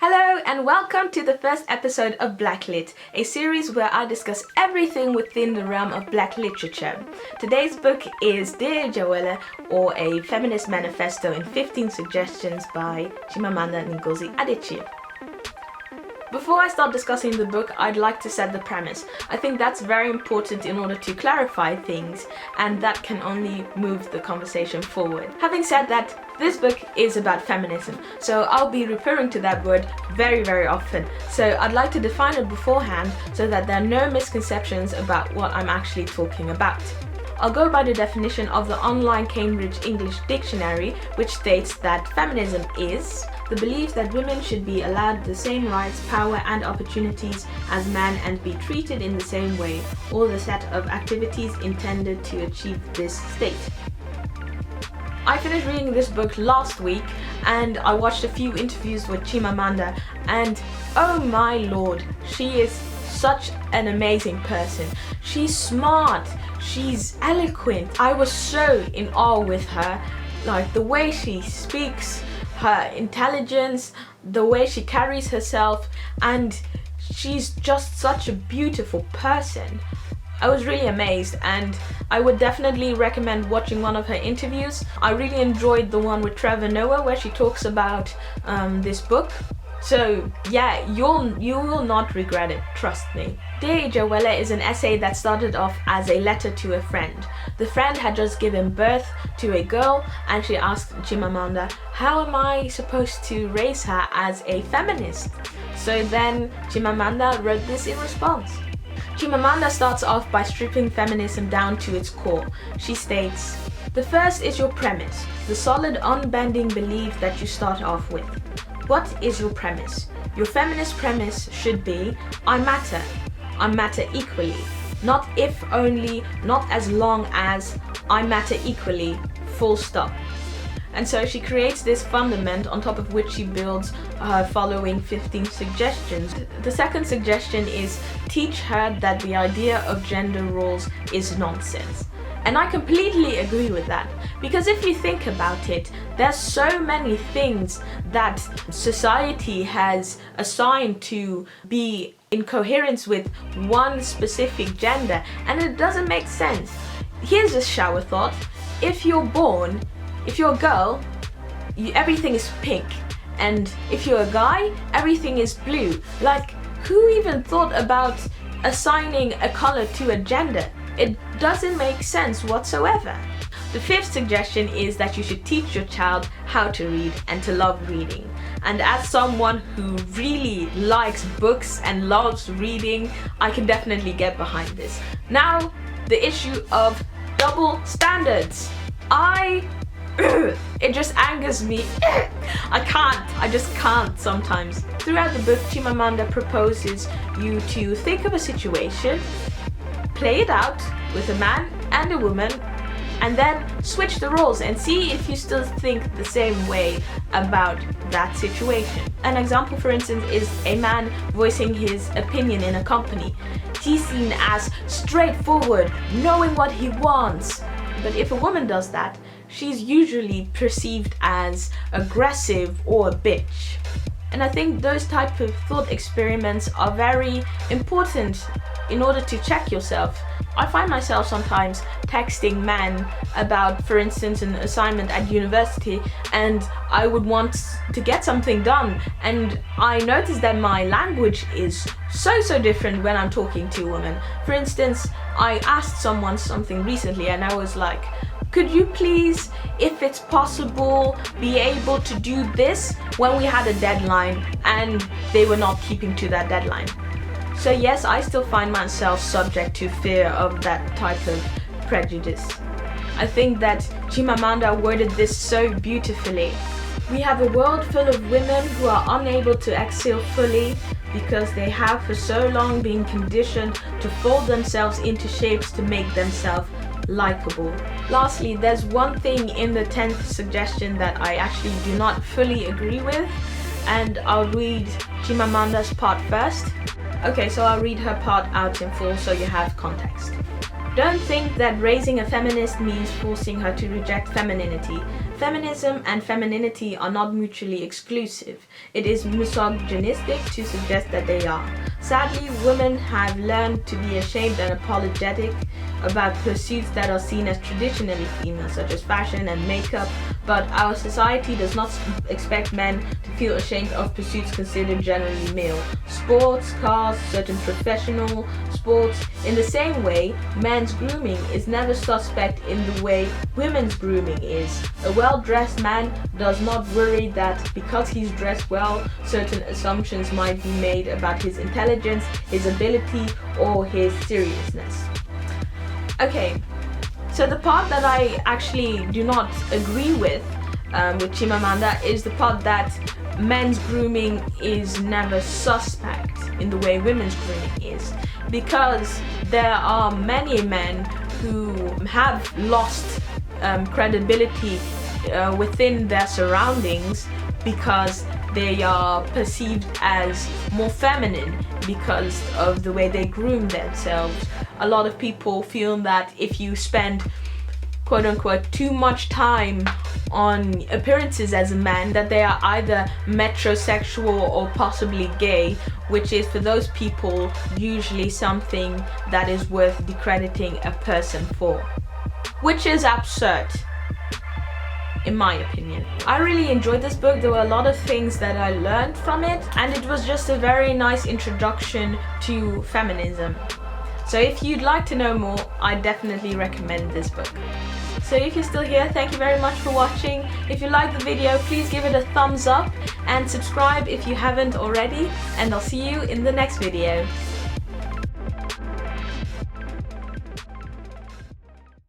Hello and welcome to the first episode of Blacklit, a series where I discuss everything within the realm of Black literature. Today's book is Ijeawele, or A Feminist Manifesto in 15 Suggestions by Chimamanda Ngozi Adichie. Before I start discussing the book, I'd like to set the premise. I think that's very important in order to clarify things, and that can only move the conversation forward. Having said that, this book is about feminism, so I'll be referring to that word very often. So I'd like to define it beforehand so that there are no misconceptions about what I'm actually talking about. I'll go by the definition of the online Cambridge English Dictionary, which states that feminism is the belief that women should be allowed the same rights, power and opportunities as men and be treated in the same way, or the set of activities intended to achieve this state. I finished reading this book last week and I watched a few interviews with Chimamanda, and oh my lord, she is such an amazing person. She's smart, she's eloquent. I was so in awe with her, like the way she speaks, her intelligence, the way she carries herself, and she's just such a beautiful person. I was really amazed, and I would definitely recommend watching one of her interviews. I really enjoyed the one with Trevor Noah where she talks about this book. So yeah, you will not regret it, trust me. Dear Ijeawele is an essay that started off as a letter to a friend. The friend had just given birth to a girl and she asked Chimamanda, how am I supposed to raise her as a feminist? So then Chimamanda wrote this in response. Chimamanda starts off by stripping feminism down to its core. She states, the first is your premise, the solid unbending belief that you start off with. What is your premise? Your feminist premise should be, I matter equally. Not if only, not as long as, I matter equally, full stop. And so she creates this fundament on top of which she builds her following 15 suggestions. The second suggestion is teach her that the idea of gender roles is nonsense. And I completely agree with that, because if you think about it, there's so many things that society has assigned to be in coherence with one specific gender, and it doesn't make sense. Here's a shower thought. If you're a girl, everything is pink, and if you're a guy, everything is blue. Like, who even thought about assigning a color to a gender? It doesn't make sense whatsoever. The fifth suggestion is that you should teach your child how to read and to love reading. And as someone who really likes books and loves reading, I can definitely get behind this. Now, the issue of double standards. It just angers me. I just can't sometimes. Throughout the book, Chimamanda proposes you to think of a situation, play it out with a man and a woman, and then switch the roles and see if you still think the same way about that situation. An example, for instance, is a man voicing his opinion in a company. He's seen as straightforward, knowing what he wants. But if a woman does that, she's usually perceived as aggressive or a bitch. And I think those type of thought experiments are very important in order to check yourself. I find myself sometimes texting men about, for instance, an assignment at university, and I would want to get something done, and I notice that my language is so different when I'm talking to a woman. For instance, I asked someone something recently and I was like, could you please, if it's possible, be able to do this, when we had a deadline and they were not keeping to that deadline. So yes, I still find myself subject to fear of that type of prejudice. I think that Chimamanda worded this so beautifully. We have a world full of women who are unable to excel fully because they have for so long been conditioned to fold themselves into shapes to make themselves likable. Lastly, there's one thing in the 10th suggestion that I actually do not fully agree with, and I'll read Chimamanda's part first. Okay, so I'll read her part out in full so you have context. Don't think that raising a feminist means forcing her to reject femininity. Feminism and femininity are not mutually exclusive. It is misogynistic to suggest that they are. Sadly, women have learned to be ashamed and apologetic about pursuits that are seen as traditionally female, such as fashion and makeup, but our society does not expect men to feel ashamed of pursuits considered generally male. Sports, cars, certain professional sports. In the same way, men's grooming is never suspect in the way women's grooming is. A well-dressed man does not worry that because he's dressed well, certain assumptions might be made about his intelligence, his ability, or his seriousness. Okay, so the part that I actually do not agree with Chimamanda is the part that men's grooming is never suspect in the way women's grooming is, because there are many men who have lost credibility within their surroundings because they are perceived as more feminine because of the way they groom themselves. A lot of people feel that if you spend quote unquote too much time on appearances as a man, that they are either metrosexual or possibly gay, which is for those people usually something that is worth discrediting a person for, which is absurd in my opinion. I really enjoyed this book. There were a lot of things that I learned from it, and it was just a very nice introduction to feminism. So if you'd like to know more, I definitely recommend this book. So if you're still here, thank you very much for watching. If you liked the video, please give it a thumbs up and subscribe if you haven't already, and I'll see you in the next video.